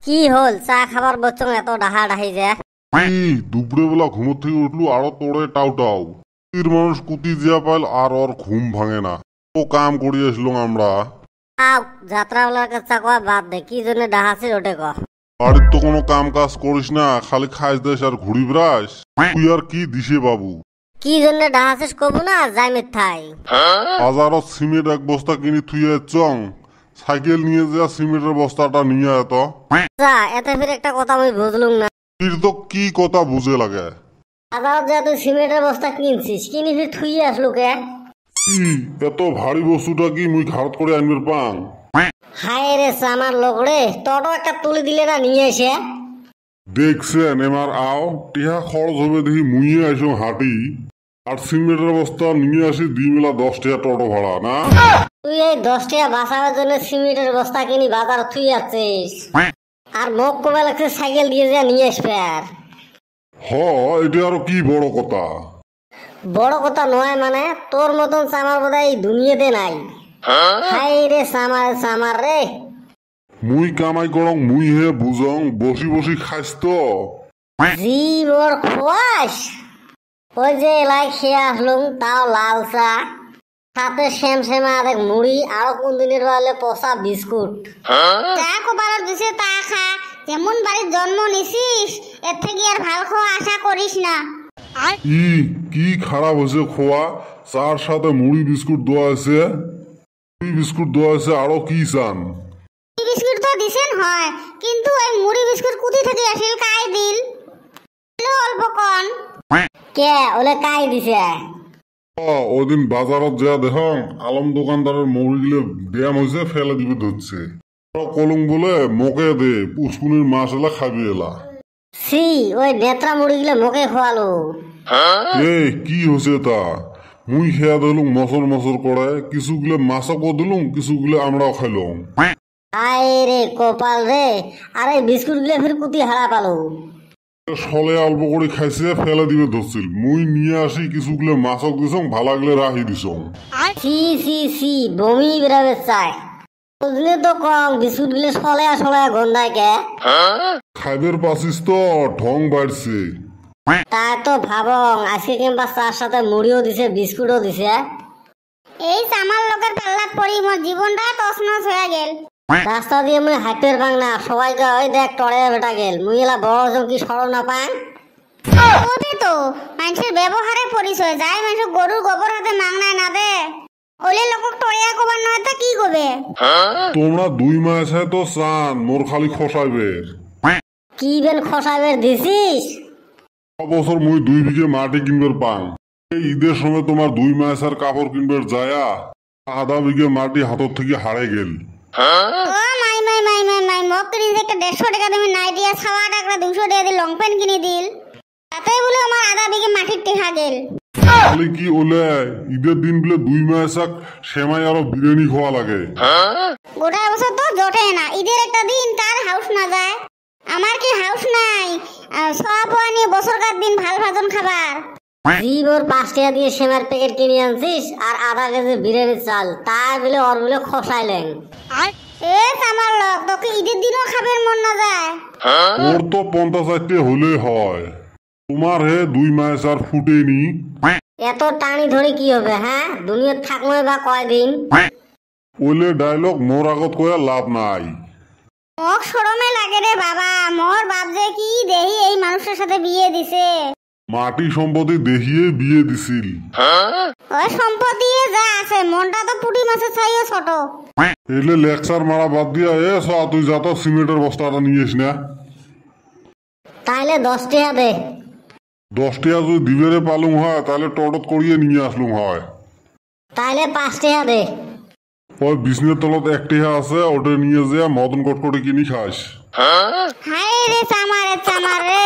কি হল চা খাবার বচ্চং এত ডাহা ডাহি যে এই দুপুরে বেলা ঘুমোর থেকে উঠলু আরো তোড়ে টাউ টাউ তীর মানুষ কুতি জিয়া পাইল আর ওর ঘুম ভাঙে না। ও কাম করিয়ে আসলো আমরা। আও যাত্রাওয়ালার কাছে কয়া বাদ দে কি জন্য ডাহাছিস ওটে ক। বাড়ির তো কোনো কাম কাজ করিস না, খালি খাইস দেশ আর ঘুরি বেড়াস। তুই আর কি দিছে বাবু? কি জন্য ডাহাছিস কবু না যাই মিথ্যাই। বাজারত সিমেন্ট এক বস্তা কিনি থুয়ে চং, সাইকেল নিয়ে যা সিমেন্টের বস্তাটা নিয়ে এত। যা এতে ফির একটা কথা আমি বুঝলুম না। তুই তো কি কথা বুঝে লাগে? বাজারত যা তুই সিমেন্টের বস্তা কিনছিস কিনি ফির থুই আসলু কে? কি এত ভারী বস্তুটা কি মুই ঘাট করে আনবার পাং? হায় রে আমার লোক রে তোরও একটা তুলে দিলে না নিয়ে এসে। দেখছেন এমার আও টিহা খরচ হবে দেখি মুইয়ে আইসো হাঁটি আর সিমেন্টের বস্তা নিয়ে আসি দুই মেলা 10 টাকা টোটো ভাড়া না। তুই এই 10 টাকা বাঁচাবার জন্য সিমেন্টের বস্তা কিনি বাজার থুই আছিস আর মোক কবে লাগছে সাইকেল দিয়ে যা নিয়ে আসবে। আর এটা আরো কি বড় কথা? বড় কথা নয় মানে তোর মতন সামার বোধহয় এই দুনিয়াতে নাই। হাই রে সামার রে মুই কামাই করং মুই হে বুঝং বসি বসি খাইস তো। জি মোর খোয়াস ওই যে এলাই খেয়ে আসলুম তাও লাল চা সাথে শ্যামা আরেক মুড়ি আরো কোন দিনের বেলা পচা বিস্কুট। যা কপালত দিছে তা খা, যেমন বাড়ির জন্ম নিছিস এর থেকে আর ভালো খাওয়া আশা করিস না। কি খারাপ হয়েছে খোয়া? চার সাথে মুড়ি বিস্কুট দেওয়া আছে, মুড়ি বিস্কুট দেওয়া আছে, আরো কি চান? বিস্কুট তো দিছেন হয়, কিন্তু ওই মুড়ি বিস্কুট কুতি থেকে আসিল কাই দিল অল্প কন কে ওলে কাই দিছে? ওদিন বাজারত যা দেখং আলম দোকানদারের মুড়ি গুলো ব্যায়াম হয়েছে ফেলে দিবে ধরছে। কলম বলে মোকে দে পুষ্কুনির মাছ এলা খাবি এলা। সি ওই নেত্রা মুড়ি গুলো মুখে খোয়ালো। কি হয়েছে তা? মুই খেয়া দিলুম মসর মসর করে, কিছুগুলো মাছকও দিলুম কিছুগুলো আমরাও খাইলুম। হাই রে কপাল রে, আরে বিস্কুট গুলো ফির কুতি হারা পালো। সলে অল্প করে খাইছে ফেলে দিবে ধরছিল, মুই নিয়ে আসি কিছুগুলো মাছক দিছং ভালাগুলো রাহি দিছং। সি সি সি বমি বেরাবে চায় বুঝলে তো কম বিস্কুট গুলো সলে গন্ধায় কে। খাইবের পাছিস তো ঢং বাড়ছে। তাই তো ভাবং আজকে কিংবা চার সাথে মুড়িও দিছে বিস্কুটও দিছে। এই আমার লোকের পাল্লাত পড়ি মোর জীবনটা তছনছ হয়ে গেল। রাস্তা দিয়ে মুই হাঁটতে পাং না, সবাইকে ওই দেখ টরে বেটা গেল, মুই এলা বড় কি সরল না পাং। ওবে তো মানুষের ব্যবহারের পরিচয় যায়, মানুষ গরুর গোবর হাতে মাংনায় না দে ওলে লোক টরিয়া কবার নয় তা কি করবে? তোমরা 2 মাস হয় তো চান মোর খালি খসাইবের। কি বেন খসাইবের দিছিস? বছর মুই 2 বিঘে মাটি কিনবার পাং। এই ঈদের সময় তোমার 2 মাস আর কাপড় কিনবার যায়া আধা বিঘে মাটি হাতর থেকে হারে গেল। ও মাই মোক তো নিজে একটা 150 টাকা তুমি নাই দিয়া ছাওয়া টাকা 200 টাকা দিয়ে লং প্যান্ট কিনে দিল, তাতেই বলে আমার আধা বিঘে মাটির টেহা গেল। খালি কি ওলে ঈদের দিন বলে 2 মাস সেমাই আরো বিরিয়ানি খাওয়া লাগে। গোটা বছর তো জোটে না, ঈদের একটা দিন তার হাউস না যায়। আমার কি হাউস নাই সব নিয়ে বছরকার দিন ভাল ভাজন খাবার। জীব ওর 5 টাকা দিয়ে সেমার প্যাকেট কিনে আনছিস আর আধা কেজি বিরিয়ানির চাল, তাই বলে ওর বলে খসাইলেন। আমার লোক তোকে ঈদের দিনও খাবার মন না যায়। ওর তো 50 হলে হয়, তোমার হে 2 মাস আর ফুটেনি। এত টানি ধরে কি হবে? হ্যাঁ দুনিয়া থাকবে বা কয়দিন? ওলে ডায়লগ মোর আগত কয়া লাভ নাই। মোক শরমে লাগে রে বাবা, মোর বাপ যে কি দেহি এই মানুষের সাথে বিয়ে দিছে। মাটি সম্পত্তি দেখিয়ে বিয়ে দিছিল। ওই সম্পত্তি যা আছে মনটা তো পুঁটি মাছের চাইও ছোট। এলে লেকচার মারা বাদ দিয়া তুই যা তো সিমেন্টের বস্তাটা নিয়েস না। তাইলে 10 টাকা দে। 10 টাকা যদি দিবেরে পালুম হয় তাহলে টটত করিয়ে নিয়ে আসলুম হয়। তাইলে 5 টাকা দে। ওই বিছনের তলত 1 টাকা আছে, ওটা নিয়ে যা মদন কটকটি কিনি খাস। হায় রে চামার রে